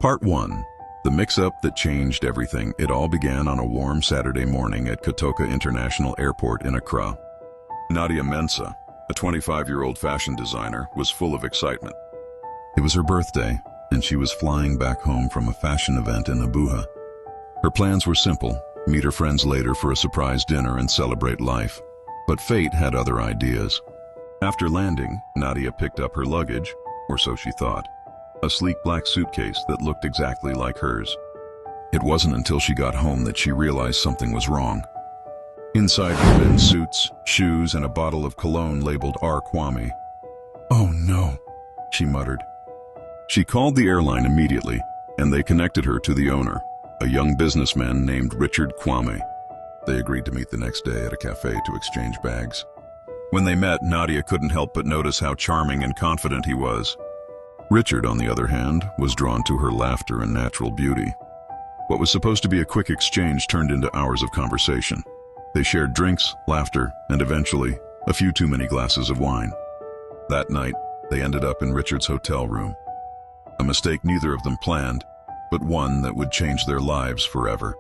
Part 1. The mix-up that changed everything. It all began on a warm Saturday morning at Kotoka International Airport in Accra. Nadia Mensah, a 25-year-old fashion designer, was full of excitement. It was her birthday, and she was flying back home from a fashion event in Abuja. Her plans were simple: meet her friends later for a surprise dinner and celebrate life. But fate had other ideas. After landing, Nadia picked up her luggage, or so she thought. A sleek black suitcase that looked exactly like hers. It wasn't until she got home that she realized something was wrong. Inside had been suits, shoes, and a bottle of cologne labeled R. Kwame. "Oh no," she muttered. She called the airline immediately, and they connected her to the owner, a young businessman named Richard Kwame. They agreed to meet the next day at a cafe to exchange bags. When they met, Nadia couldn't help but notice how charming and confident he was. Richard, on the other hand, was drawn to her laughter and natural beauty. What was supposed to be a quick exchange turned into hours of conversation. They shared drinks, laughter, and eventually, a few too many glasses of wine. That night, they ended up in Richard's hotel room. A mistake neither of them planned, but one that would change their lives forever.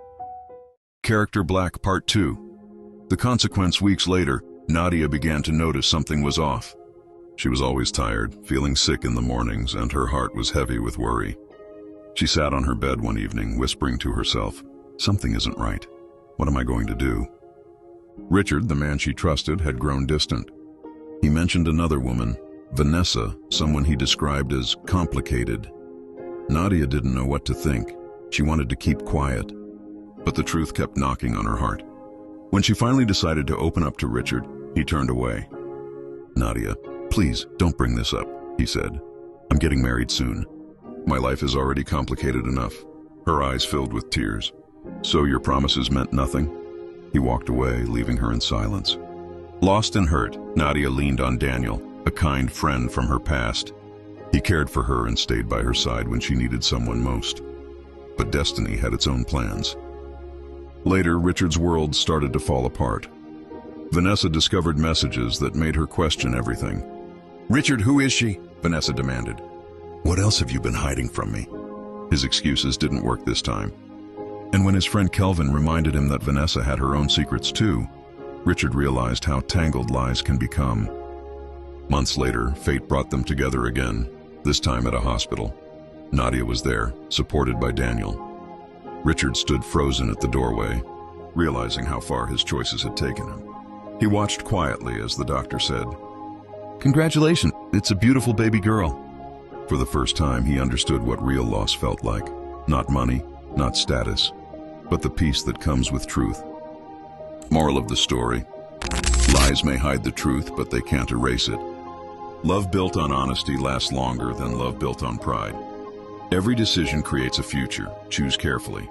Character Black Part 2. The consequence: weeks later, Nadia began to notice something was off. She was always tired, feeling sick in the mornings, and her heart was heavy with worry. She sat on her bed one evening, whispering to herself, "Something isn't right. What am I going to do?" Richard, the man she trusted, had grown distant. He mentioned another woman, Vanessa, someone he described as complicated. Nadia didn't know what to think. She wanted to keep quiet, but the truth kept knocking on her heart. When she finally decided to open up to Richard, he turned away. "Nadia, please, don't bring this up," he said. "I'm getting married soon. My life is already complicated enough." Her eyes filled with tears. "So your promises meant nothing?" He walked away, leaving her in silence. Lost and hurt, Nadia leaned on Daniel, a kind friend from her past. He cared for her and stayed by her side when she needed someone most. But destiny had its own plans. Later, Richard's world started to fall apart. Vanessa discovered messages that made her question everything. "Richard, who is she?" Vanessa demanded. "What else have you been hiding from me?" His excuses didn't work this time. And when his friend Kelvin reminded him that Vanessa had her own secrets too, Richard realized how tangled lies can become. Months later, fate brought them together again, this time at a hospital. Nadia was there, supported by Daniel. Richard stood frozen at the doorway, realizing how far his choices had taken him. He watched quietly as the doctor said, "Congratulations, it's a beautiful baby girl." For the first time, he understood what real loss felt like. Not money, not status, but the peace that comes with truth. Moral of the story: lies may hide the truth, but they can't erase it. Love built on honesty lasts longer than love built on pride. Every decision creates a future. Choose carefully.